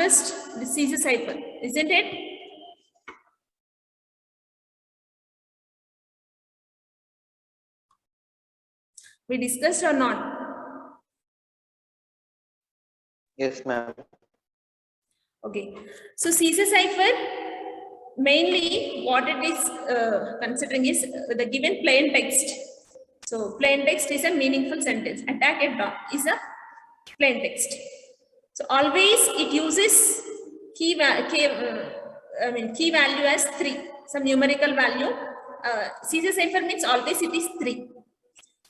discussed the Caesar cipher, isn't it? We discussed or not? Yes, ma'am. Okay. So Caesar cipher, mainly what it is considering is the given plain text. So plain text is a meaningful sentence. Attack at dawn is a plain text. So always it uses key value as 3, some numerical value. Caesar cipher means always it is 3.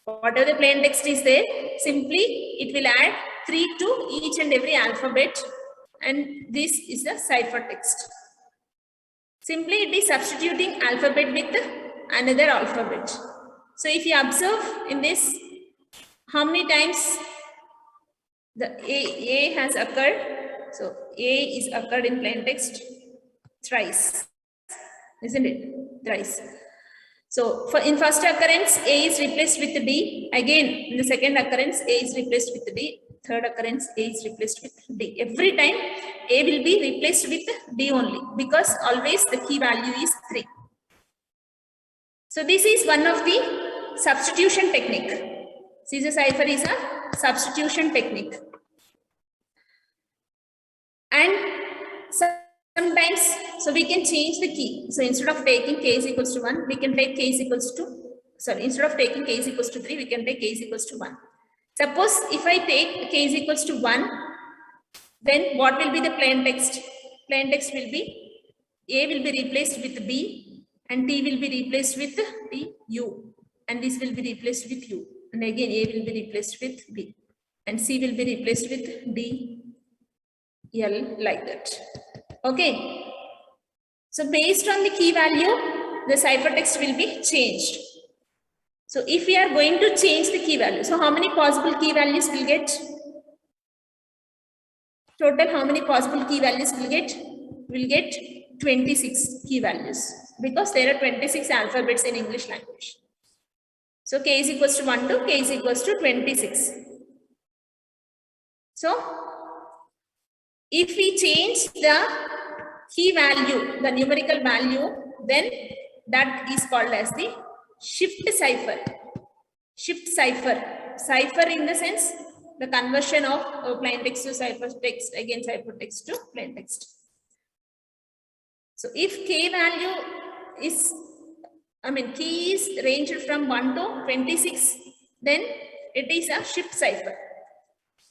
Whatever the plain text is there, simply it will add 3 to each and every alphabet, and this is the cipher text. Simply it is substituting alphabet with another alphabet. So if you observe in this, how many times the A has occurred? So A is occurred in plain text thrice, isn't it? Thrice. So in first occurrence, A is replaced with D. Again, in the second occurrence, A is replaced with D. Third occurrence, A is replaced with D. Every time, A will be replaced with D only, because always the key value is 3. So this is one of the substitution technique. Caesar cipher is a substitution technique. And sometimes, so we can change the key. So instead of taking k is equals to 1, we can take k is equals to, instead of taking k is equals to 3, we can take k is equals to 1. Suppose if I take k is equals to 1, then what will be the plain text? Plain text will be A will be replaced with B, and T will be replaced with the U, and this will be replaced with U, and again A will be replaced with B, and C will be replaced with D, L, like that. Okay. So based on the key value, the ciphertext will be changed. So if we are going to change the key value, so how many possible key values will get? Total, how many possible key values will get? We'll get 26 key values, because there are 26 alphabets in English language. So k is equals to 1 to k is equals to 26. So if we change the key value, the numerical value, then that is called as the shift cipher. Shift cipher. Cipher in the sense the conversion of plain text to ciphertext, again ciphertext to plain text. So if k value is, key is ranged from 1 to 26, then it is a shift cipher.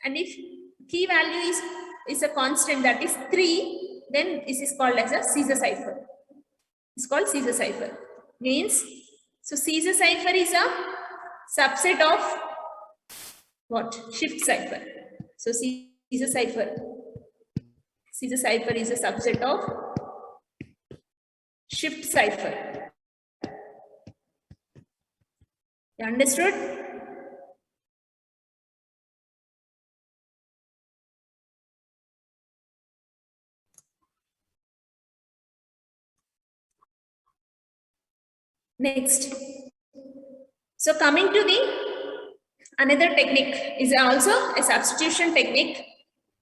And if key value is a constant, that is 3, then this is called as a Caesar cipher. It's called Caesar cipher. Means, so Caesar cipher is a subset of what? Shift cipher. So Caesar cipher is a subset of shift cipher. You understood? Next. So coming to the another technique is also a substitution technique.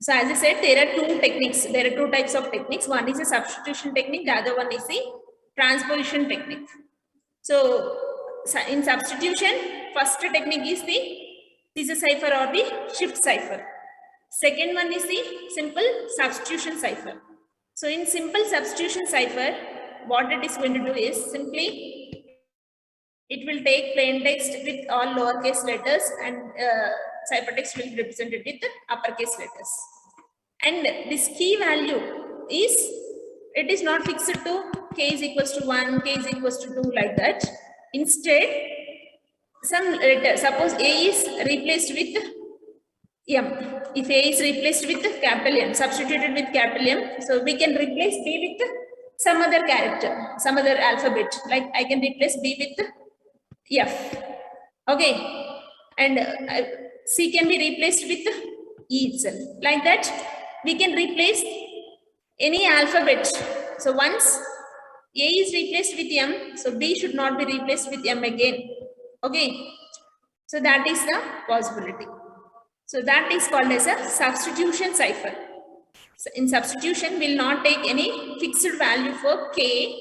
So as I said, there are two techniques. There are two types of techniques. One is a substitution technique. The other one is a transposition technique. So in substitution, first technique is the Caesar cipher or the shift cipher. Second one is the simple substitution cipher. So in simple substitution cipher, what it is going to do is simply it will take plain text with all lowercase letters, and ciphertext will be represented with uppercase letters. And this key value is, it is not fixed to k is equals to 1, k is equals to 2, like that. Instead, some letter, suppose A is replaced with M. If A is replaced with capital M, substituted with capital M, so we can replace B with some other character, some other alphabet. Like I can replace B with F. Okay. And C can be replaced with E itself. Like that, we can replace any alphabet. So once A is replaced with M, so B should not be replaced with M again. Okay. So that is the possibility. So that is called as a substitution cipher. in substitution, we'll not take any fixed value for k.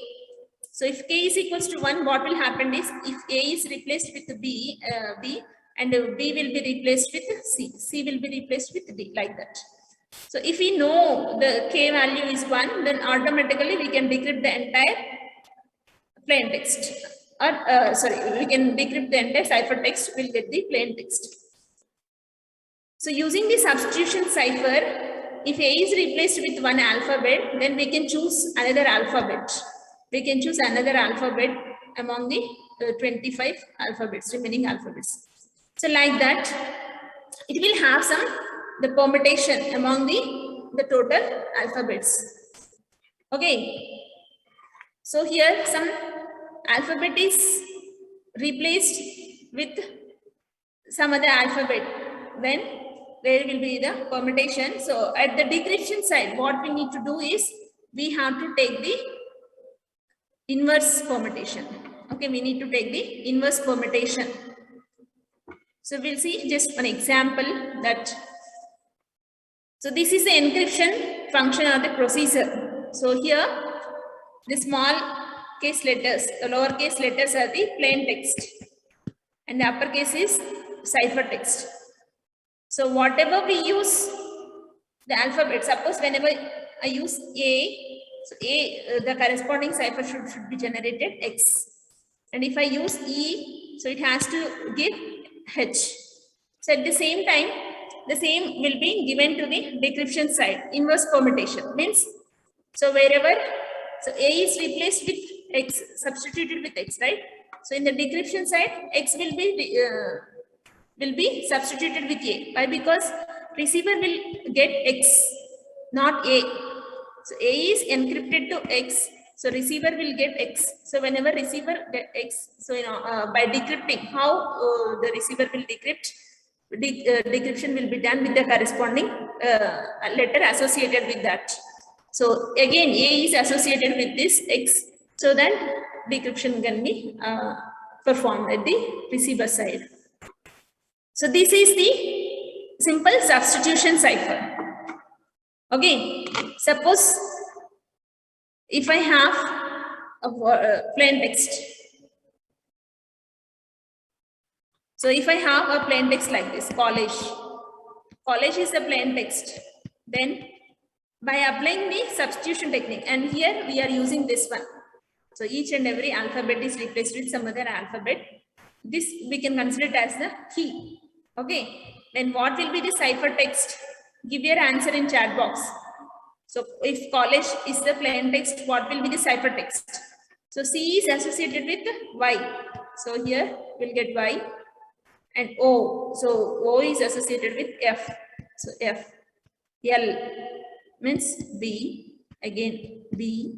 So if k is equals to 1, what will happen is, if a is replaced with b, and b will be replaced with c will be replaced with d, like that. So if we know the k value is 1, then automatically we can decrypt the entire plain text. Or we can decrypt the entire ciphertext, we'll get the plain text. So using the substitution cipher, if a is replaced with one alphabet, then we can choose another alphabet. We can choose another alphabet among the 25 alphabets, remaining alphabets. So like that, it will have the permutation among the total alphabets. Okay. So here some alphabet is replaced with some other alphabet, then there will be the permutation. So at the decryption side, what we need to do is, we have to take the inverse permutation. Okay, we need to take the inverse permutation. So we'll see just one example that. So this is the encryption function of the procedure. So here, the small case letters, the lowercase letters are the plain text, and the uppercase is ciphertext. So whatever we use the alphabet, suppose whenever I use A, so A, the corresponding cipher should be generated X. And if I use E, so it has to give H. So at the same time, the same will be given to the decryption side, inverse permutation. Means, so wherever, so A is replaced with X, substituted with X, right? So in the decryption side, X will be substituted with A. Why? Because receiver will get X, not A. So A is encrypted to X, so receiver will get X. So whenever receiver get X, so by decrypting, how the receiver will decrypt, decryption will be done with the corresponding letter associated with that. So again, A is associated with this X, so that decryption can be performed at the receiver side. So this is the simple substitution cipher. Okay, suppose if I have a plain text. So if I have a plain text like this, college is the plain text. Then by applying the substitution technique, and here we are using this one. So each and every alphabet is replaced with some other alphabet. This we can consider it as the key. Okay, then what will be the ciphertext? Give your answer in chat box. So if college is the plain text, what will be the ciphertext? So C is associated with Y. So here we'll get Y, and O. So O is associated with F. So F. L means B. Again B.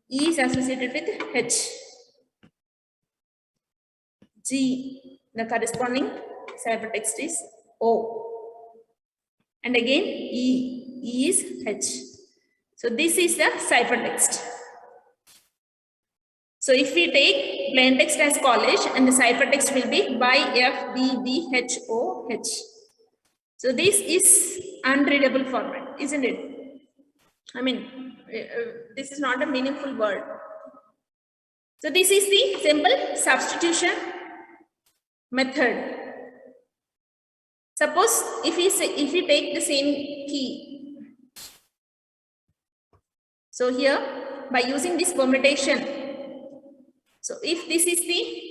E is associated with H. G. The corresponding ciphertext is O. And again E. E is H. So this is the ciphertext. So if we take plain text as college, and the ciphertext will be YFBBHOH. So this is unreadable format, isn't it? I mean, this is not a meaningful word. So this is the simple substitution method. Suppose if we take the same key. So here, by using this permutation, so if this is the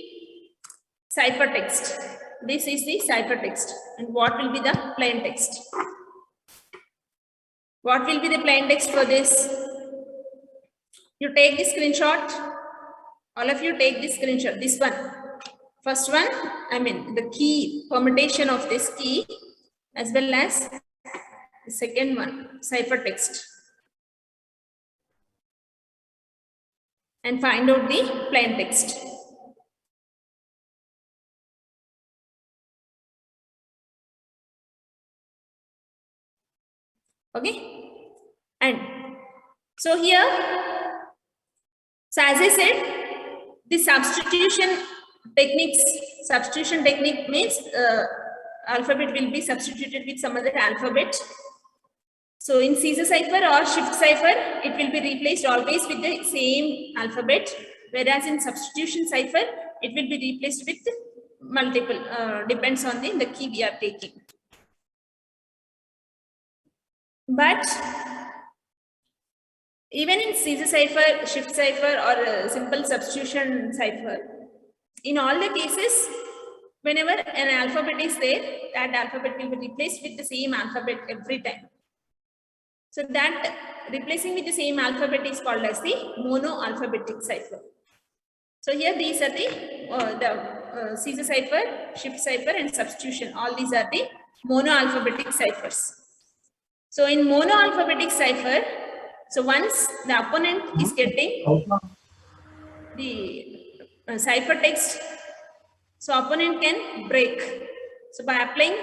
ciphertext, this is the ciphertext, and what will be the plain text? What will be the plain text for this? You take the screenshot. All of you take this screenshot. This one. First one, I mean the key, permutation of this key, as well as the second one, ciphertext. And find out the plain text. Okay, and so here, so as I said, the substitution technique means alphabet will be substituted with some other alphabet. So in Caesar cipher or shift cipher, it will be replaced always with the same alphabet, whereas in substitution cipher, it will be replaced with multiple, depends on the key we are taking. But even in Caesar cipher, shift cipher, or simple substitution cipher, in all the cases, whenever an alphabet is there, that alphabet will be replaced with the same alphabet every time. So that replacing with the same alphabet is called as the monoalphabetic cipher. So here these are the Caesar cipher, shift cipher, and substitution. All these are the monoalphabetic ciphers. So in monoalphabetic cipher, so once the opponent is getting the ciphertext, so opponent can break. So by applying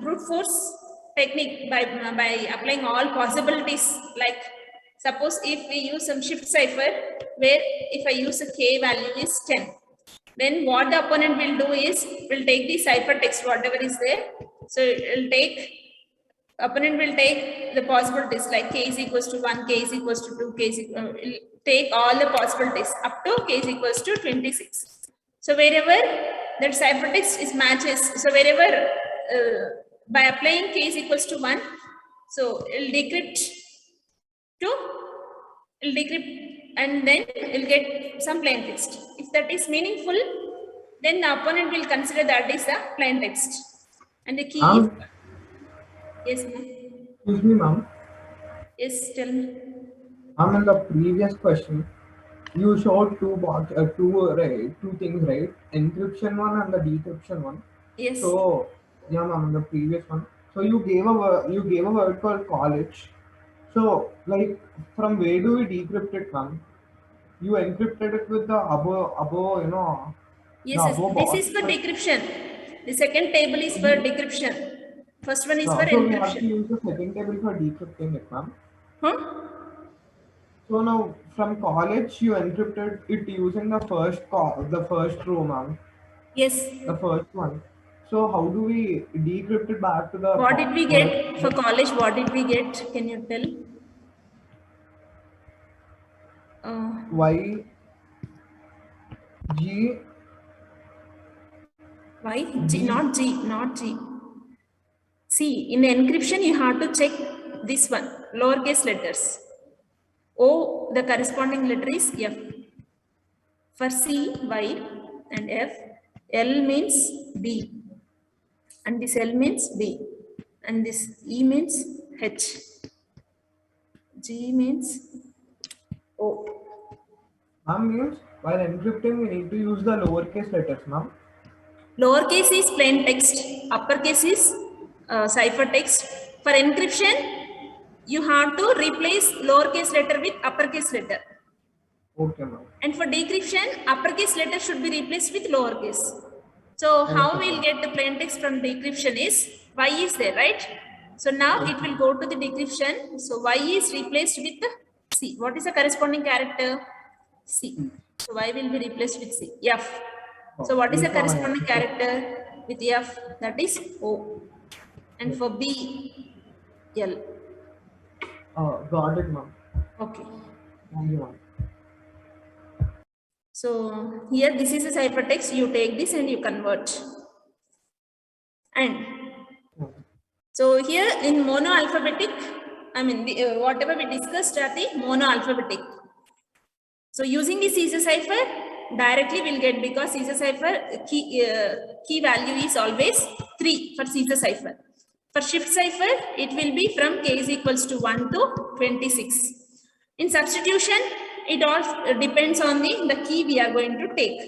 brute force technique, by applying all possibilities, like suppose if we use some shift cipher, where if I use a k value is 10, then what the opponent will do is, will take the ciphertext, whatever is there. So it will take, opponent will take the possibilities like k is equals to 1, k is equals to 2, k is will take all the possibilities up to k is equals to 26. So wherever that ciphertext is matches, so wherever by applying k is equals to 1, so it will decrypt to, it will decrypt and then it will get some plain text. If that is meaningful, then the opponent will consider that is the plain text. And the key is, yes ma'am. Excuse me, ma'am. Yes, tell me. Ma'am, in the previous question, you showed two things, right? Encryption one and the decryption one. Yes. So, yeah, ma'am, in the previous one. So you gave a word called college. So, like, from where do we decrypt it, ma'am? You encrypted it with the above, you know. Yes, yes. This is for decryption. The second table is for decryption. First one is for so we have to encryption. use the second table for decrypting it, ma'am. Huh? So now from college you encrypted it using the first row, ma'am. Yes. The first one. So how do we decrypt it back to the? What did we get for college? What did we get? Can you tell? Y G. Why? G, not G. See, in the encryption, you have to check this one, lowercase letters. O, the corresponding letter is F. For C, Y, and F, L means B. And this L means B. And this E means H. G means O. Ma'am, means while encrypting we need to use the lowercase letters, ma'am. Lowercase is plain text, uppercase is ciphertext. For encryption, you have to replace lowercase letter with uppercase letter. Okay, ma'am. And for decryption, uppercase letter should be replaced with lowercase. So how we'll get the plain text from decryption is, Y is there, right? So now it will go to the decryption. So Y is replaced with C. What is the corresponding character? C. So Y will be replaced with C. F. So what is the corresponding character with F? That is O. And for B, L. Got it, ma'am. Okay. Thank you, ma'am. So here this is a ciphertext. You take this and you convert. And so here in monoalphabetic, I mean whatever we discussed are the monoalphabetic. So using the Caesar cipher, directly we'll get, because Caesar cipher key value is always 3 for Caesar cipher. For shift cipher, it will be from k is equals to 1 to 26. In substitution, it all depends on the key we are going to take.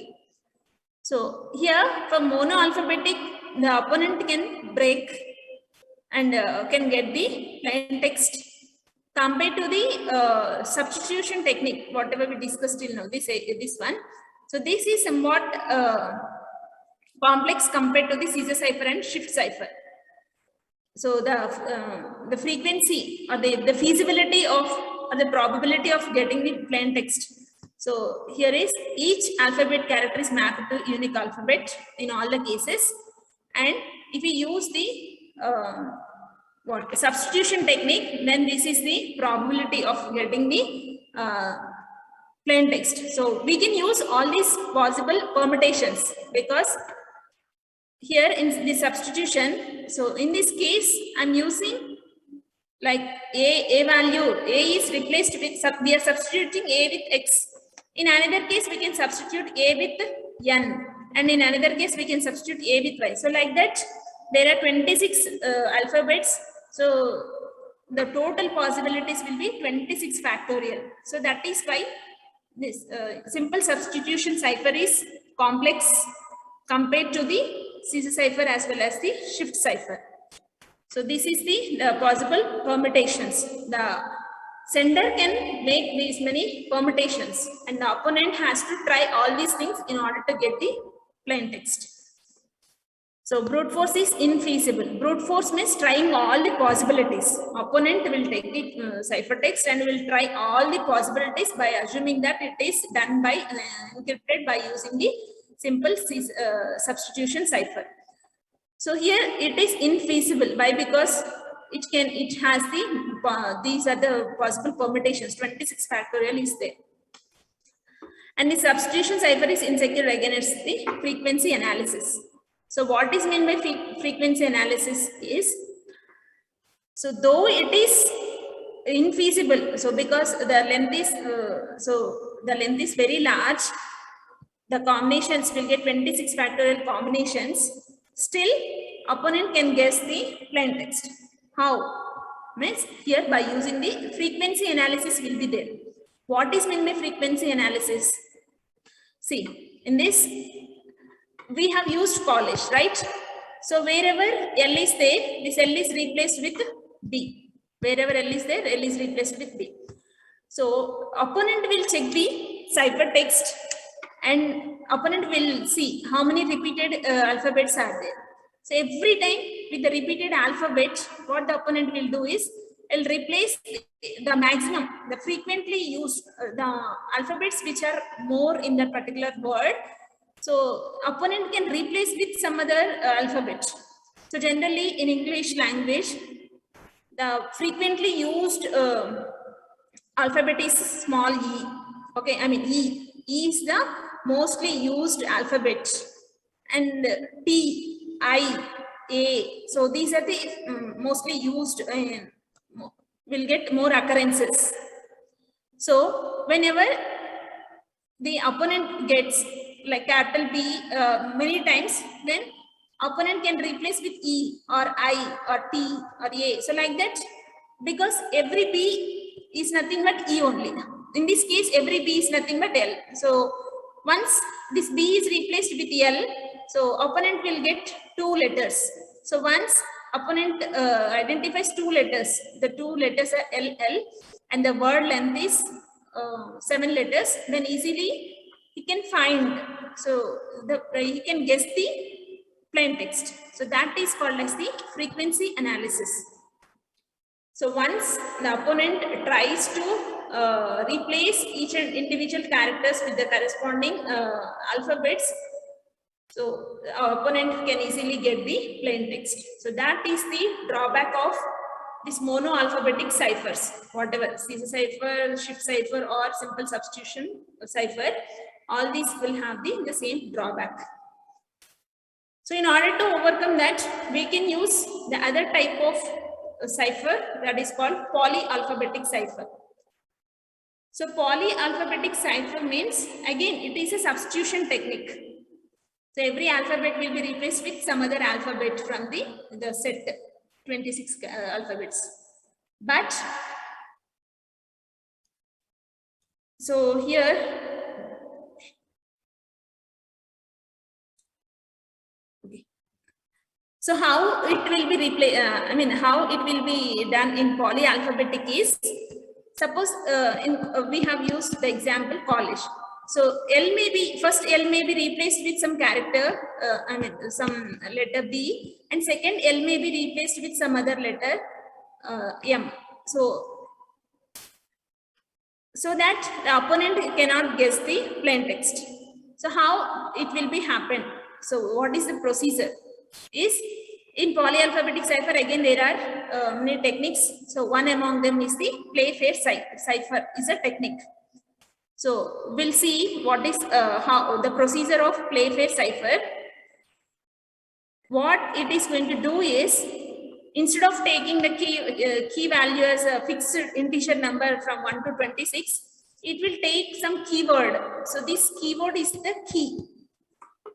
So here for monoalphabetic, the opponent can break and can get the plain text. Compared to the substitution technique, whatever we discussed till now, this one. So this is somewhat complex compared to the Caesar cipher and shift cipher. So the frequency or the feasibility of, or the probability of getting the plain text. So here is each alphabet character is mapped to unique alphabet in all the cases. And if we use the what substitution technique, then this is the probability of getting the plain text. So we can use all these possible permutations, because here in the substitution, so in this case I'm using like a value, a is replaced with, we are substituting a with x. In another case we can substitute a with n, and in another case we can substitute a with y. So like that there are 26 alphabets, so the total possibilities will be 26 factorial. So that is why this simple substitution cipher is complex compared to the Caesar cipher as well as the shift cipher. So this is the possible permutations. The sender can make these many permutations, and the opponent has to try all these things in order to get the plain text. So brute force is infeasible. Brute force means trying all the possibilities. Opponent will take the cipher text and will try all the possibilities by assuming that it is done by encrypted by using the simple substitution cipher. So here it is infeasible. Why? Because it has the these are the possible permutations. 26 factorial is there. And the substitution cipher is insecure against the frequency analysis. So what is meant by frequency analysis is, so though it is infeasible, so because the length is very large, the combinations will get 26 factorial combinations, still opponent can guess the plain text. How? Means here by using the frequency analysis will be there. What is meant by frequency analysis? See, in this we have used polish, right? So wherever L is there, this L is replaced with B. Wherever L is there, L is replaced with B. So opponent will check the cipher text, and opponent will see how many repeated alphabets are there. So every time with the repeated alphabet, what the opponent will do is, will replace the maximum, the frequently used, the alphabets which are more in that particular word. So opponent can replace with some other alphabet. So generally in English language, the frequently used alphabet is small e. Okay, I mean E. E is the mostly used alphabet, and T, I, A. So these are the mostly used, will get more occurrences. So whenever the opponent gets like capital B many times, then opponent can replace with E or I or T or A. So like that, because every B is nothing but E only. In this case, every B is nothing but L. So once this B is replaced with L, so opponent will get 2 letters. So once opponent identifies 2 letters, the 2 letters are LL, and the word length is 7 letters, then easily he can find, so he can guess the plain text. So that is called as the frequency analysis. So once the opponent tries to replace each and individual characters with the corresponding alphabets, so our opponent can easily get the plain text. So that is the drawback of this mono-alphabetic ciphers, whatever, Caesar cipher, shift cipher, or simple substitution cipher, all these will have the same drawback. So in order to overcome that, we can use the other type of cipher, that is called polyalphabetic cipher. So polyalphabetic cipher means, again, it is a substitution technique. So every alphabet will be replaced with some other alphabet from the set, 26 alphabets. But so here, so how it will be how it will be done in polyalphabetic is, suppose we have used the example college. So L may be, first L may be replaced with some character, some letter B, and second L may be replaced with some other letter M. So that the opponent cannot guess the plain text. So how it will be happen? So what is the procedure? Is In polyalphabetic cipher, again there are many techniques. So one among them is the Playfair cipher is a technique. So we'll see what is how the procedure of Playfair cipher. What it is going to do is, instead of taking the key value as a fixed integer number from 1 to 26, it will take some keyword. So this keyword is the key.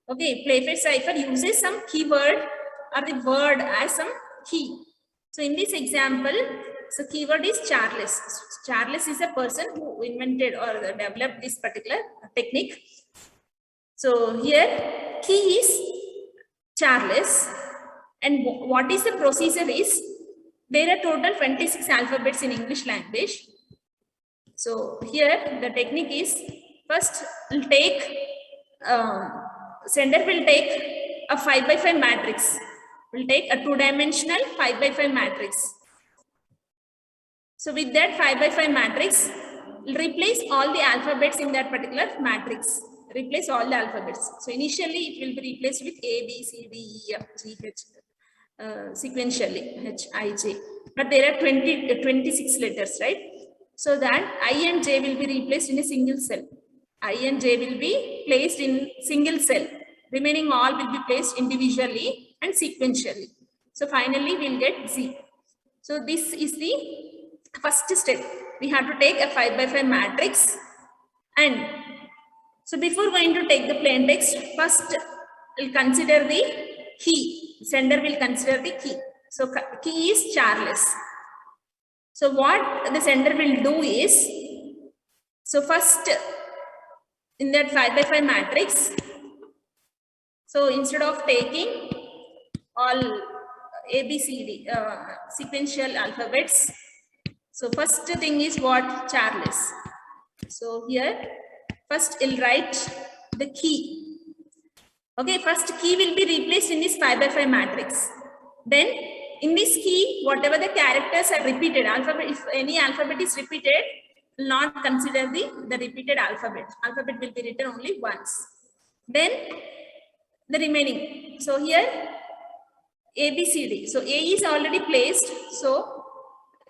Okay, Playfair cipher uses some keyword or the word as some key. So in this example, so keyword is Charles. Charles is a person who invented or developed this particular technique. So here key is Charles, and what is the procedure is, there are total 26 alphabets in English language. So here the technique is, first will take sender will take a 5 by 5 matrix, will take a 2-dimensional 5 by 5 matrix. So with that 5 by 5 matrix, will replace all the alphabets in that particular matrix. Replace all the alphabets. So initially it will be replaced with A, B, C, D, E, F, G, H, sequentially H, I, J. But there are 26 letters, right? So that I and J will be replaced in a single cell. I and J will be placed in single cell. Remaining all will be placed individually and sequentially. So finally we'll get Z. So this is the first step. We have to take a 5 by 5 matrix, and so before going to take the plain text, first we'll consider the key. Sender will consider the key. So key is Charles. So what the sender will do is, so first in that 5 by 5 matrix, so instead of taking all A, B, C, D sequential alphabets, so first thing is what? Charles. So here first I'll write the key. Okay, first key will be replaced in this 5 by 5 matrix. Then in this key, whatever the characters are repeated, alphabet, if any alphabet is repeated, will not consider the repeated alphabet. Alphabet will be written only once. Then the remaining. So here A, B, C, D. So A is already placed. So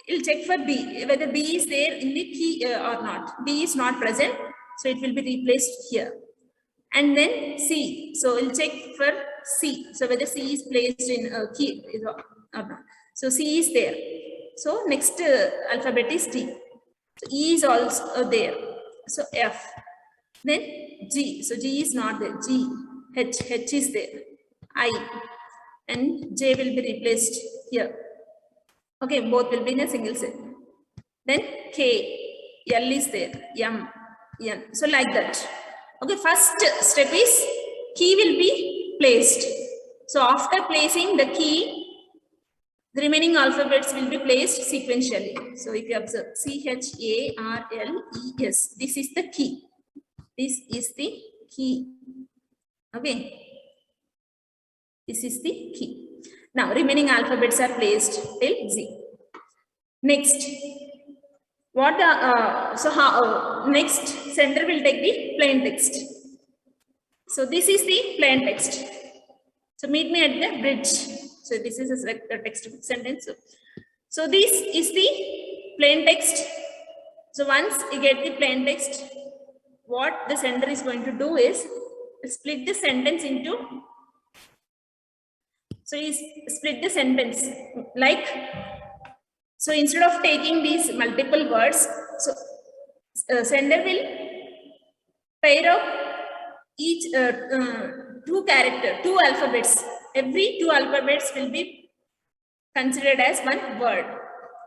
it'll check for B, whether B is there in the key or not. B is not present. So it will be replaced here. And then C. So we'll check for C. So whether C is placed in key or not. So C is there. So next alphabet is T. So E is also there. So F. Then G. So G is not there. G. H is there. I. And J will be replaced here. Okay, both will be in a single cell. Then K. L is there. M. N. So like that. Okay, first step is key will be placed. So after placing the key, the remaining alphabets will be placed sequentially. So if you observe C, H, A, R, L, E, S, this is the key. This is the key. Okay. This is the key. Now remaining alphabets are placed till Z. Next. What so how next sender will take the plain text. So this is the plain text. So meet me at the bridge. So this is a text sentence. So this is the plain text. So once you get the plain text, what the sender is going to do is split the sentence into. So you split the sentence like. So instead of taking these multiple words, so sender will pair up each two alphabets. Every two alphabets will be considered as one word.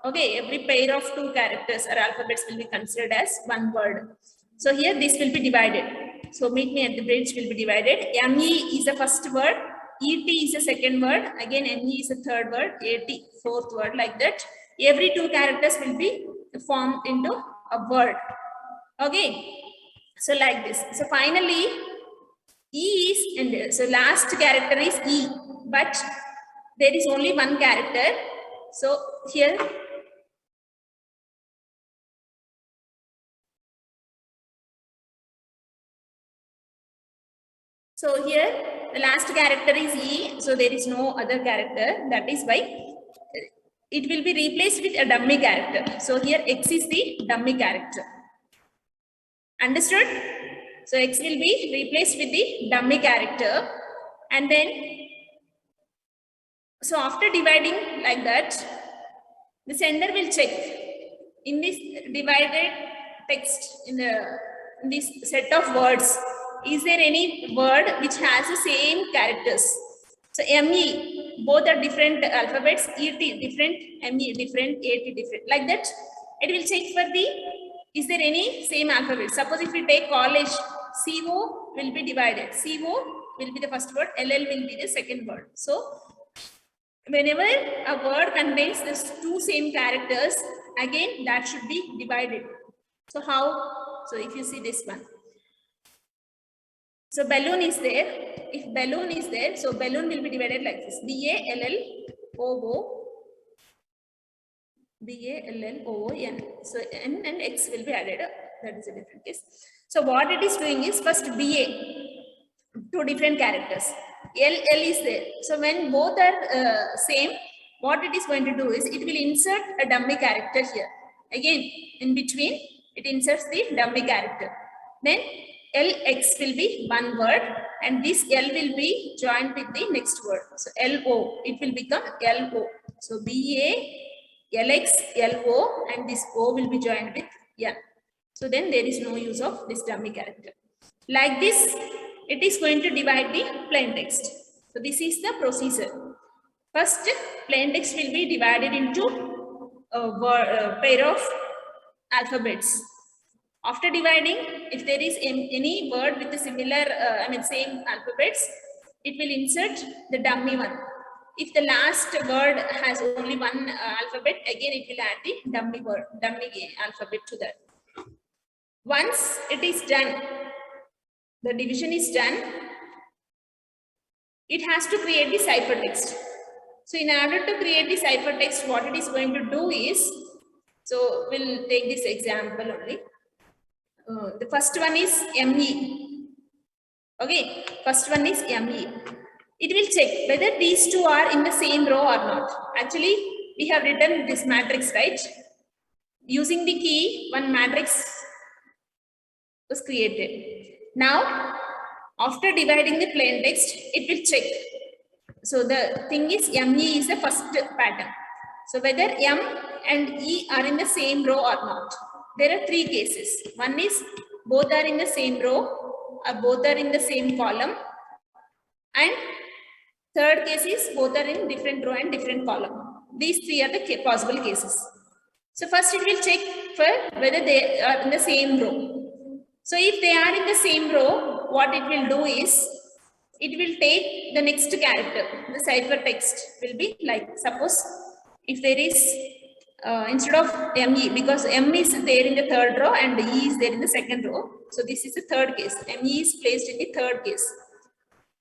Okay, every pair of two characters or alphabets will be considered as one word. So here this will be divided. So meet me at the bridge will be divided. ME is the first word, ET is the second word, again ME is the third word, AT fourth word, like that. Every two characters will be formed into a word. Okay, so like this. So finally, E is in there. So last character is E, but there is only one character. So here, the last character is E, so there is no other character. That is why it will be replaced with a dummy character. So here X is the dummy character. Understood? So X will be replaced with the dummy character, and then so after dividing like that, the sender will check in this divided text in this set of words, is there any word which has the same characters? So ME, both are different alphabets, ET different, ME different, AT different, like that. It will check for the, is there any same alphabet? Suppose if we take college, CO will be divided. CO will be the first word, LL will be the second word. So whenever a word contains these two same characters, again that should be divided. So how? So if you see this one. So balloon is there. If balloon is there, so balloon will be divided like this. BALLOO, BALLOON. So N and X will be added. That is a different case. So what it is doing is first BA, two different characters. LL is there. So when both are same, what it is going to do is it will insert a dummy character here. Again, in between, it inserts the dummy character. Then LX will be one word, and this L will be joined with the next word. So LO, it will become LO. So BA, LX, LO, and this O will be joined with N. So then there is no use of this dummy character. Like this, it is going to divide the plain text. So this is the procedure. First, plain text will be divided into a pair of alphabets. After dividing, if there is any word with the similar, same alphabets, it will insert the dummy one. If the last word has only one alphabet, again it will add the dummy word, dummy alphabet to that. Once it is done, the division is done, it has to create the ciphertext. So in order to create the ciphertext, what it is going to do is, so we'll take this example only. The first one is ME. Okay, first one is ME. It will check whether these two are in the same row or not. Actually, we have written this matrix, right? Using the key, one matrix was created. Now, after dividing the plain text, it will check. So the thing is, ME is the first pattern. So whether M and E are in the same row or not. There are three cases. One is both are in the same row, or both are in the same column, and third case is both are in different row and different column. These three are the possible cases. So first it will check for whether they are in the same row. So if they are in the same row, what it will do is, it will take the next character. The ciphertext will be like, suppose if there is instead of ME, because M is there in the third row and E is there in the second row. So this is the third case. ME is placed in the third case.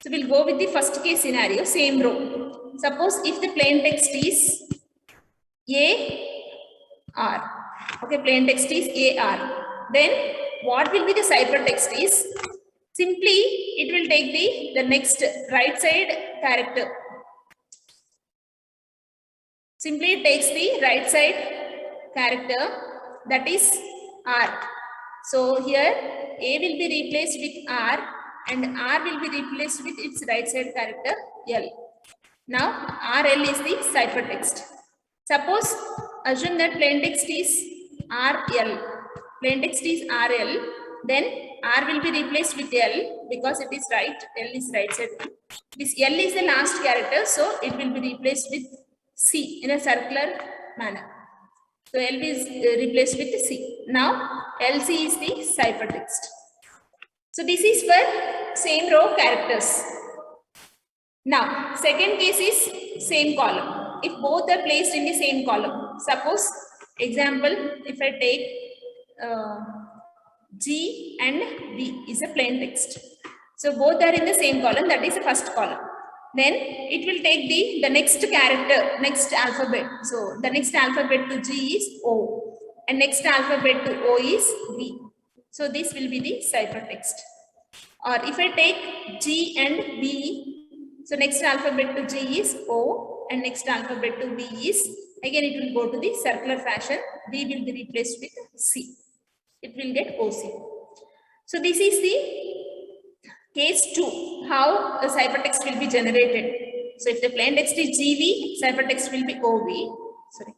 So we'll go with the first case scenario, same row. Suppose if the plain text is AR. Okay, plain text is AR. Then what will be the ciphertext is, simply it will take the next right side character. Simply it takes the right side character, that is R. So here A will be replaced with R and R will be replaced with its right side character L. Now RL is the ciphertext. Suppose assume that plain text is RL. Plain text is RL, then R will be replaced with L because it is right. L is right side. This L is the last character, so it will be replaced with C in a circular manner. So L is replaced with C. Now LC is the ciphertext. So this is for same row characters. Now second case is same column. If both are placed in the same column, suppose example, if I take G and B is a plain text. So both are in the same column, that is the first column. Then it will take the next character, next alphabet. So the next alphabet to G is O and next alphabet to O is B. So this will be the ciphertext. Or if I take G and B, so next alphabet to G is O and next alphabet to B is, again it will go to the circular fashion, B will be replaced with C. It will get OC. So this is the case 2, how a ciphertext will be generated. So if the plain text is GV, ciphertext will be OV. Sorry.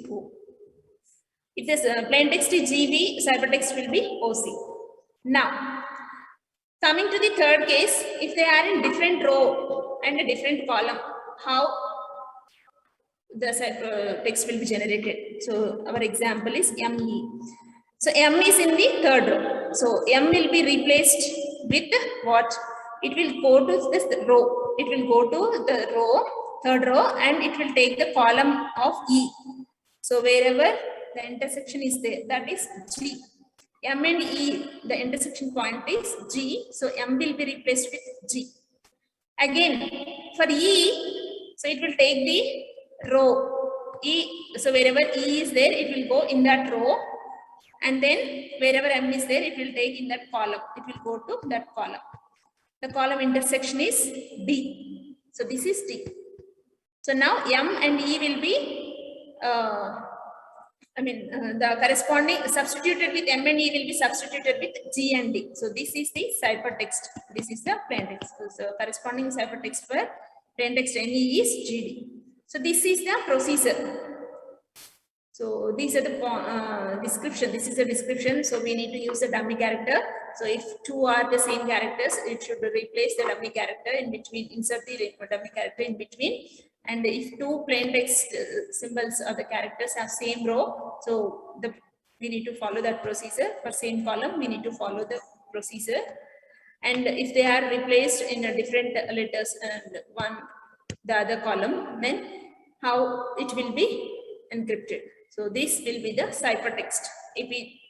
GO. If this plain text is GV, ciphertext will be OC. Now, coming to the third case, if they are in different row and a different column, how the ciphertext will be generated. So our example is ME. So M is in the third row. So M will be replaced with what? It will go to this row. It will go to the row, third row, and it will take the column of E. So wherever the intersection is there, that is G. M and E, the intersection point is G. So M will be replaced with G. Again, for E, so it will take the row E. So wherever E is there, it will go in that row. And then wherever M is there, it will take in that column. It will go to that column. The column intersection is D. So this is D. So now M and E will be, the corresponding substituted with M and E will be substituted with G and D. So this is the ciphertext. This is the plain text. So corresponding ciphertext for plain text ME is GD. So this is the procedure. So these are the description. This is the description. So we need to use the dummy character. So if two are the same characters, it should replace the dummy character in between, insert the dummy character in between. And if two plain text symbols or the characters have same row, so we need to follow that procedure. For same column, we need to follow the procedure. And if they are replaced in a different letters and the other column, then how it will be encrypted. So this will be the ciphertext. If we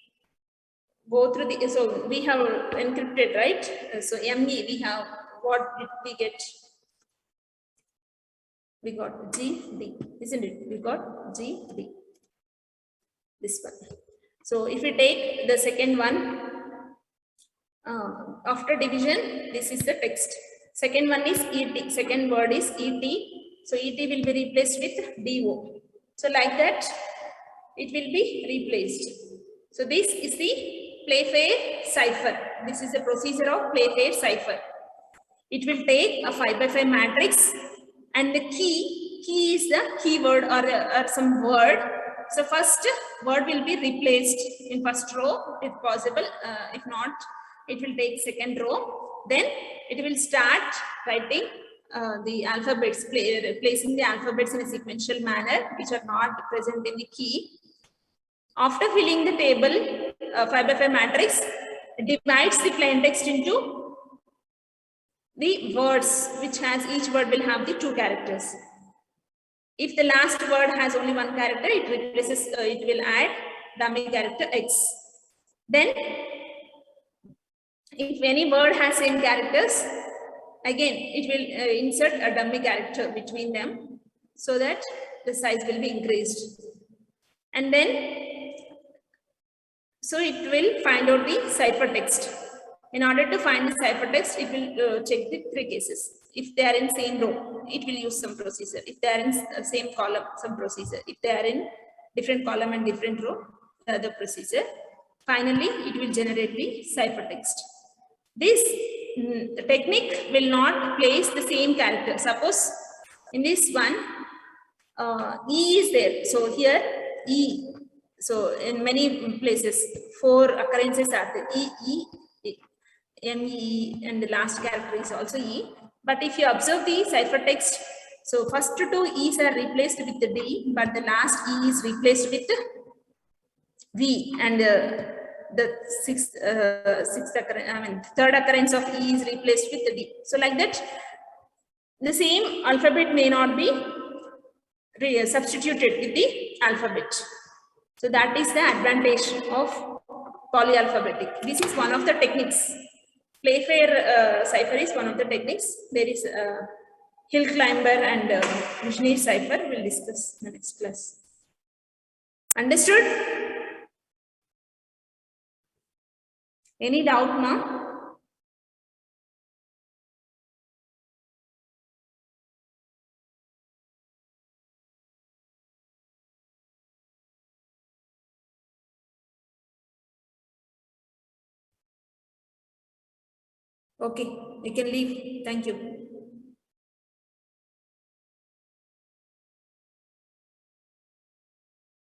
go through the, so we have encrypted, right? So ME, we have, what did we get? We got GD, isn't it? We got GD. This one. So if we take the second one, after division, this is the text. Second one is ET. Second word is ET. So ET will be replaced with DO. So like that, it will be replaced. So this is the Playfair cipher. This is the procedure of Playfair cipher. It will take a 5x5 matrix, and the key is the keyword or some word. So first word will be replaced in first row if possible. If not, it will take second row. Then it will start writing the alphabets, placing the alphabets in a sequential manner which are not present in the key. After filling the table 5x5 matrix, divides the plain text into the words, which has each word will have the 2 characters. If the last word has only 1 character, it replaces, it will add dummy character X. Then, if any word has same characters, again it will insert a dummy character between them so that the size will be increased. And then, so it will find out the ciphertext. In order to find the ciphertext, it will check the 3 cases. If they are in same row, it will use some procedure. If they are in same column, some procedure. If they are in different column and different row, the other procedure. Finally, it will generate the ciphertext. This technique will not place the same character. Suppose in this one, E is there. So here, E. So in many places, 4 occurrences are there. M, E, and the last character is also E. But if you observe the ciphertext, so first 2 E's are replaced with the D, but the last E is replaced with V, and the third occurrence of E is replaced with the D. So like that, the same alphabet may not be substituted with the alphabet. So that is the advantage of polyalphabetic. This is one of the techniques. Playfair cipher is one of the techniques. There is hill climber and missionary cipher. We'll discuss in the next class. Understood? Any doubt, ma'am? Okay, you can leave. Thank you.